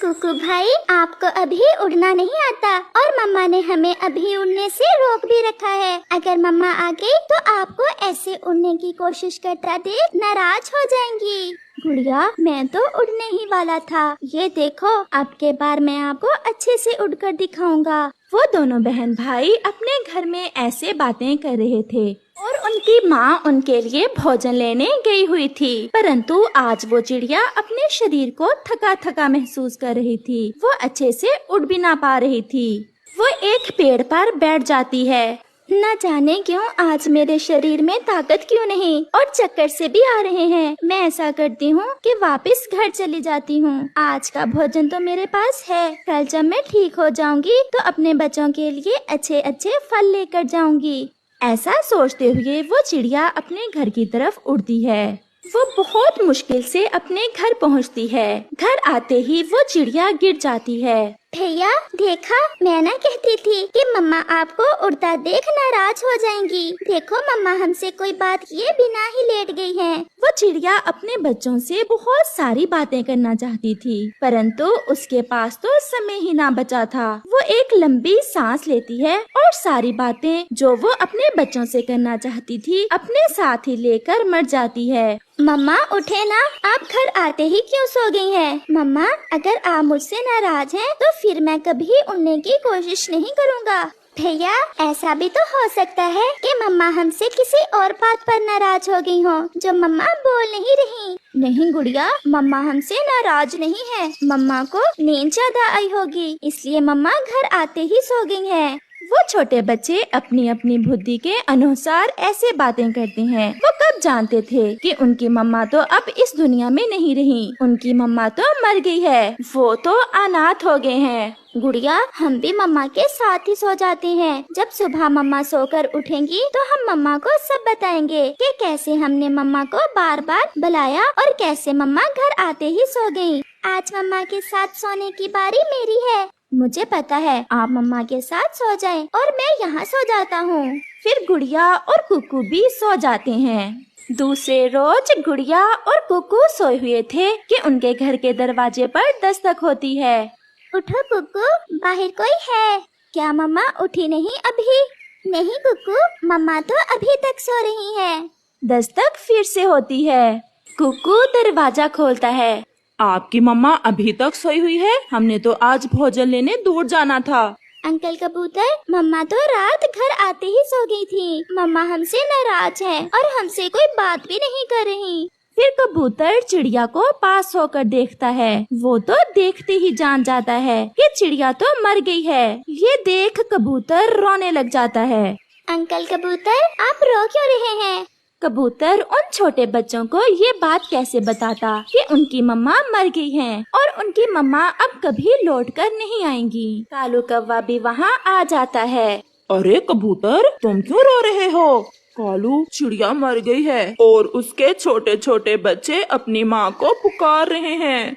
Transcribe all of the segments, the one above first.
कुकू भाई, आपको अभी उड़ना नहीं आता और मम्मा ने हमें अभी उड़ने से रोक भी रखा है। अगर मम्मा आ गई तो आपको ऐसे उड़ने की कोशिश करता देख नाराज हो जाएंगी। गुड़िया, मैं तो उड़ने ही वाला था। ये देखो, अब के बार मैं आपको अच्छे से उड़कर दिखाऊंगा। वो दोनों बहन भाई अपने घर में ऐसे बातें कर रहे थे और उनकी माँ उनके लिए भोजन लेने गई हुई थी। परंतु आज वो चिड़िया अपने शरीर को थका थका महसूस कर रही थी। वो अच्छे से उड़ भी ना पा रही थी। वो एक पेड़ पर बैठ जाती है। न जाने क्यों आज मेरे शरीर में ताकत क्यों नहीं और चक्कर से भी आ रहे हैं। मैं ऐसा करती हूँ कि वापस घर चली जाती हूँ। आज का भोजन तो मेरे पास है। कल जब मैं ठीक हो जाऊंगी तो अपने बच्चों के लिए अच्छे अच्छे फल लेकर जाऊंगी। ऐसा सोचते हुए वो चिड़िया अपने घर की तरफ उड़ती है। वो बहुत मुश्किल से अपने घर पहुंचती है। घर आते ही वो चिड़िया गिर जाती है। भैया देखा, मैं ना कहती थी कि मम्मा आपको उड़ता देख नाराज हो जाएंगी। देखो मम्मा हमसे कोई बात किए बिना ही लेट गई हैं। वो चिड़िया अपने बच्चों से बहुत सारी बातें करना चाहती थी, परंतु उसके पास तो समय ही ना बचा था। वो एक लंबी सांस लेती है और सारी बातें जो वो अपने बच्चों से करना चाहती थी अपने साथ ही लेकर मर जाती है। मम्मा उठे ना, आप घर आते ही क्यों सो गई हैं? मम्मा अगर आप मुझसे नाराज हैं तो फिर मैं कभी उड़ने की कोशिश नहीं करूँगा। भैया ऐसा भी तो हो सकता है कि मम्मा हमसे किसी और बात पर नाराज हो गई हो जो मम्मा बोल नहीं रही। नहीं गुड़िया, मम्मा हमसे नाराज नहीं है। मम्मा को नींद ज्यादा आई होगी, इसलिए मम्मा घर आते ही सो गई है। वो छोटे बच्चे अपनी अपनी बुद्धि के अनुसार ऐसे बातें करते हैं। वो कब जानते थे कि उनकी मम्मा तो अब इस दुनिया में नहीं रही। उनकी मम्मा तो मर गई है। वो तो अनाथ हो गए हैं। गुड़िया, हम भी मम्मा के साथ ही सो जाते हैं। जब सुबह मम्मा सोकर उठेंगी तो हम मम्मा को सब बताएंगे कि कैसे हमने मम्मा को बार बार बुलाया और कैसे मम्मा घर आते ही सो गयी। आज मम्मा के साथ सोने की बारी मेरी है। मुझे पता है, आप मम्मा के साथ सो जाएं और मैं यहाँ सो जाता हूँ। फिर गुड़िया और कुकू भी सो जाते हैं। दूसरे रोज गुड़िया और कुकू सोए हुए थे कि उनके घर के दरवाजे पर दस्तक होती है। उठो कुकू, बाहर कोई है क्या? मम्मा उठी नहीं अभी? नहीं कुकू, मम्मा तो अभी तक सो रही है। दस्तक फिर से होती है। कुकू दरवाजा खोलता है। आपकी मम्मा अभी तक सोई हुई है? हमने तो आज भोजन लेने दूर जाना था। अंकल कबूतर, मम्मा तो रात घर आते ही सो गई थी। मम्मा हमसे नाराज है और हमसे कोई बात भी नहीं कर रही। फिर कबूतर चिड़िया को पास होकर देखता है। वो तो देखते ही जान जाता है कि चिड़िया तो मर गई है। ये देख कबूतर रोने लग जाता है। अंकल कबूतर, आप रो क्यों रहे हैं? कबूतर उन छोटे बच्चों को ये बात कैसे बताता कि उनकी मम्मा मर गई हैं और उनकी मम्मा अब कभी लौट कर नहीं आएंगी। कालू कौवा भी वहाँ आ जाता है। अरे कबूतर, तुम क्यों रो रहे हो? कालू, चिड़िया मर गई है और उसके छोटे छोटे बच्चे अपनी माँ को पुकार रहे हैं।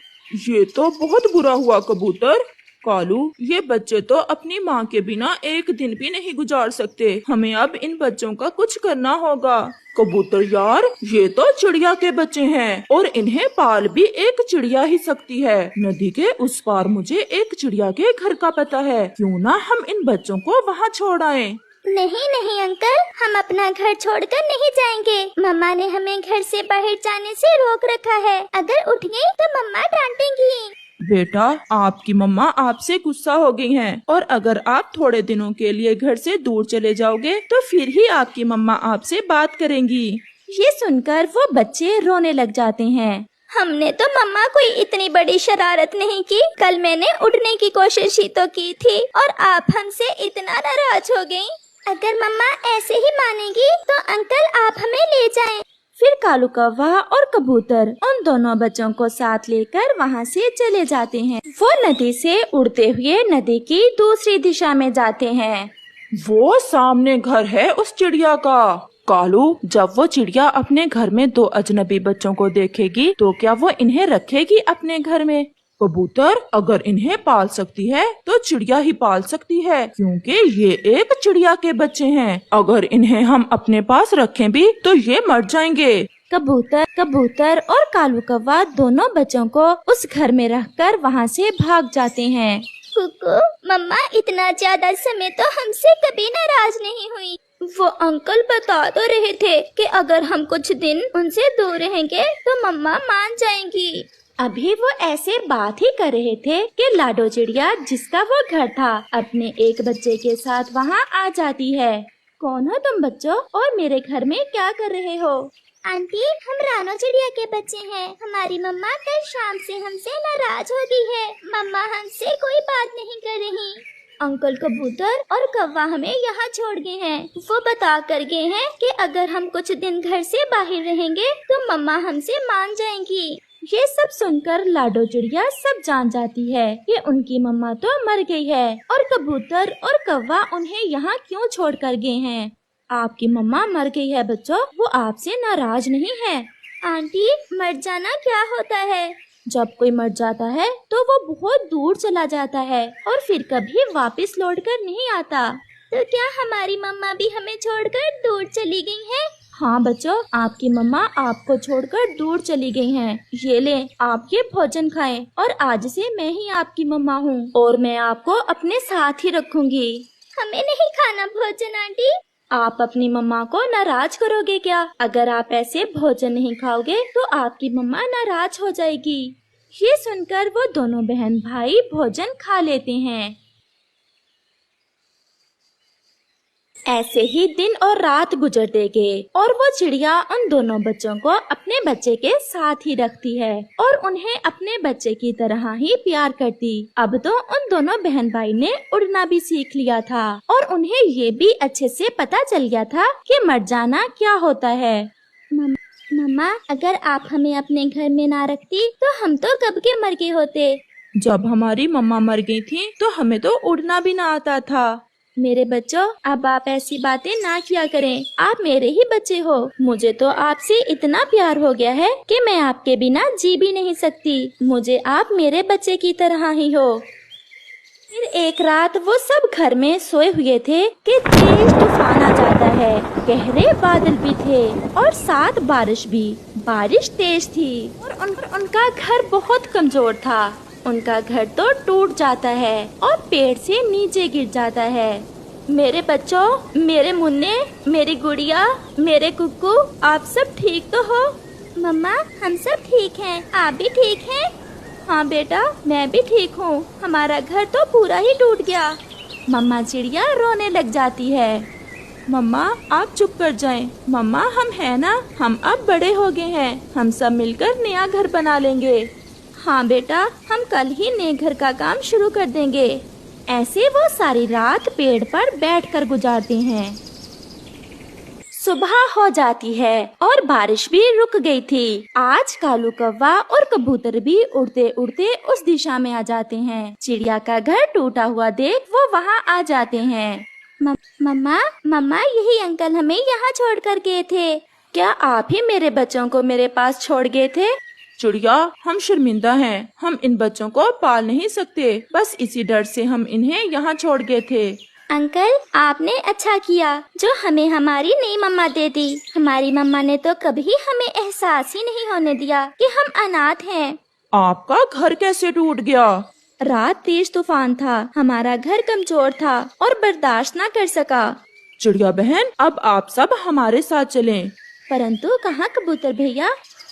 ये तो बहुत बुरा हुआ कबूतर। कालू, ये बच्चे तो अपनी माँ के बिना एक दिन भी नहीं गुजार सकते। हमें अब इन बच्चों का कुछ करना होगा। कबूतर यार, ये तो चिड़िया के बच्चे हैं और इन्हें पाल भी एक चिड़िया ही सकती है। नदी के उस पार मुझे एक चिड़िया के घर का पता है। क्यों ना हम इन बच्चों को वहाँ छोड़ आएं? नहीं नहीं अंकल, हम अपना घर छोड़कर नहीं जाएंगे। मम्मा ने हमें घर से बाहर जाने से रोक रखा है। अगर उठ गई तो मम्मा डांटेंगी। बेटा, आपकी मम्मा आपसे गुस्सा हो गई हैं और अगर आप थोड़े दिनों के लिए घर से दूर चले जाओगे तो फिर ही आपकी मम्मा आपसे बात करेंगी। ये सुनकर वो बच्चे रोने लग जाते हैं। हमने तो मम्मा कोई इतनी बड़ी शरारत नहीं की। कल मैंने उड़ने की कोशिश ही तो की थी और आप हमसे इतना नाराज हो गयी। अगर मम्मा ऐसे ही मानेगी तो अंकल आप हमें ले जाएं। फिर कालू कौवा और कबूतर उन दोनों बच्चों को साथ लेकर वहाँ से चले जाते हैं। वो नदी से उड़ते हुए नदी की दूसरी दिशा में जाते हैं। वो सामने घर है उस चिड़िया का। कालू, जब वो चिड़िया अपने घर में दो अजनबी बच्चों को देखेगी तो क्या वो इन्हें रखेगी अपने घर में? कबूतर, अगर इन्हें पाल सकती है तो चिड़िया ही पाल सकती है, क्योंकि ये एक चिड़िया के बच्चे हैं। अगर इन्हें हम अपने पास रखें भी तो ये मर जाएंगे। कबूतर और कालू कौवा दोनों बच्चों को उस घर में रखकर वहाँ से भाग जाते हैं। कुकू, मम्मा इतना ज्यादा समय तो हमसे कभी नाराज नहीं हुई। वो अंकल बता तो रहे थे कि अगर हम कुछ दिन उनसे दूर रहेंगे तो मम्मा मान जाएंगी। अभी वो ऐसे बात ही कर रहे थे कि लाडो चिड़िया, जिसका वो घर था, अपने एक बच्चे के साथ वहाँ आ जाती है। कौन हो तुम बच्चों, और मेरे घर में क्या कर रहे हो? आंटी, हम रानो चिड़िया के बच्चे हैं। हमारी मम्मा कल शाम से हमसे नाराज हो गई है। मम्मा हमसे कोई बात नहीं कर रही। अंकल कबूतर और कौवा हमें यहाँ छोड़ गए हैं। वो बता कर गए हैं कि अगर हम कुछ दिन घर से बाहर रहेंगे तो मम्मा हमसे मान जाएंगी। ये सब सुनकर लाडो चिड़िया सब जान जाती है कि उनकी मम्मा तो मर गई है और कबूतर और कौवा उन्हें यहाँ क्यों छोड़ कर गए हैं। आपकी मम्मा मर गई है बच्चों, वो आपसे नाराज नहीं है। आंटी, मर जाना क्या होता है? जब कोई मर जाता है तो वो बहुत दूर चला जाता है और फिर कभी वापस लौटकर नहीं आता। तो क्या हमारी मम्मा भी हमें छोड़कर दूर चली गई है? हाँ बच्चों, आपकी मम्मा आपको छोड़कर दूर चली गई हैं। ये ले, आप ये भोजन खाएं और आज से मैं ही आपकी मम्मा हूँ और मैं आपको अपने साथ ही रखूंगी। हमें नहीं खाना भोजन आंटी। आप अपनी मम्मा को नाराज करोगे क्या? अगर आप ऐसे भोजन नहीं खाओगे तो आपकी मम्मा नाराज हो जाएगी। ये सुनकर वो दोनों बहन भाई भोजन खा लेते हैं। ऐसे ही दिन और रात गुजरते गए और वो चिड़िया उन दोनों बच्चों को अपने बच्चे के साथ ही रखती है और उन्हें अपने बच्चे की तरह ही प्यार करती। अब तो उन दोनों बहन भाई ने उड़ना भी सीख लिया था और उन्हें ये भी अच्छे से पता चल गया था कि मर जाना क्या होता है। मम्मा, अगर आप हमें अपने घर में ना रखती तो हम तो कब के मर गए होते। जब हमारी मम्मा मर गई थी तो हमें तो उड़ना भी ना आता था। मेरे बच्चों, अब आप ऐसी बातें ना किया करें। आप मेरे ही बच्चे हो। मुझे तो आपसे इतना प्यार हो गया है कि मैं आपके बिना जी भी नहीं सकती। मुझे आप मेरे बच्चे की तरह ही हो। फिर एक रात वो सब घर में सोए हुए थे कि तेज तूफान आ जाता है। गहरे बादल भी थे और साथ बारिश भी। बारिश तेज थी और उनका घर बहुत कमजोर था। उनका घर तो टूट जाता है और पेड़ से नीचे गिर जाता है। मेरे बच्चों, मेरे मुन्ने, मेरी गुड़िया, मेरे कुक्कू, आप सब ठीक तो हो? मम्मा, हम सब ठीक हैं। आप भी ठीक हैं? हाँ बेटा, मैं भी ठीक हूँ। हमारा घर तो पूरा ही टूट गया। मम्मा चिड़िया रोने लग जाती है। मम्मा, आप चुप कर जाएं। मम्मा, हम है ना, हम अब बड़े हो गए हैं। हम सब मिलकर नया घर बना लेंगे। हाँ बेटा, हम कल ही नए घर का काम शुरू कर देंगे। ऐसे वो सारी रात पेड़ पर बैठकर गुजारते हैं। सुबह हो जाती है और बारिश भी रुक गई थी। आज कालू कौवा और कबूतर भी उड़ते उड़ते उस दिशा में आ जाते हैं। चिड़िया का घर टूटा हुआ देख वो वहाँ आ जाते हैं। मम्मा, यही अंकल हमें यहाँ छोड़ कर गए थे। क्या आप ही मेरे बच्चों को मेरे पास छोड़ गए थे? चिड़िया, हम शर्मिंदा हैं। हम इन बच्चों को पाल नहीं सकते। बस इसी डर से हम इन्हें यहाँ छोड़ गए थे। अंकल, आपने अच्छा किया जो हमें हमारी नई मम्मा दे दी। हमारी मम्मा ने तो कभी हमें एहसास ही नहीं होने दिया कि हम अनाथ हैं। आपका घर कैसे टूट गया? रात तेज तूफान था। हमारा घर कमजोर था और बर्दाश्त न कर सका। चिड़िया बहन, अब आप सब हमारे साथ चलें। परंतु कहाँ कबूतर भैया?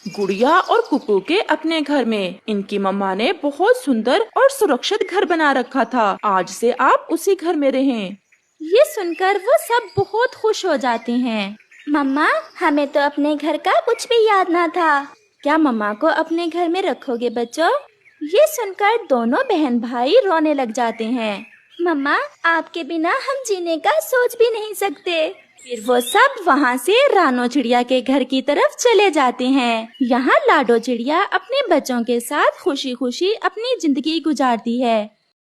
गुड़िया और कुकू के अपने घर में। इनकी मम्मा ने बहुत सुंदर और सुरक्षित घर बना रखा था। आज से आप उसी घर में रहें। ये सुनकर वो सब बहुत खुश हो जाते हैं। मम्मा, हमें तो अपने घर का कुछ भी याद ना था। क्या मम्मा को अपने घर में रखोगे बच्चों? ये सुनकर दोनों बहन भाई रोने लग जाते हैं। मम्मा, आपके बिना हम जीने का सोच भी नहीं सकते। फिर वो सब वहाँ से रानो चिड़िया के घर की तरफ चले जाते हैं। यहाँ लाडो चिड़िया अपने बच्चों के साथ खुशी खुशी अपनी जिंदगी गुजारती है।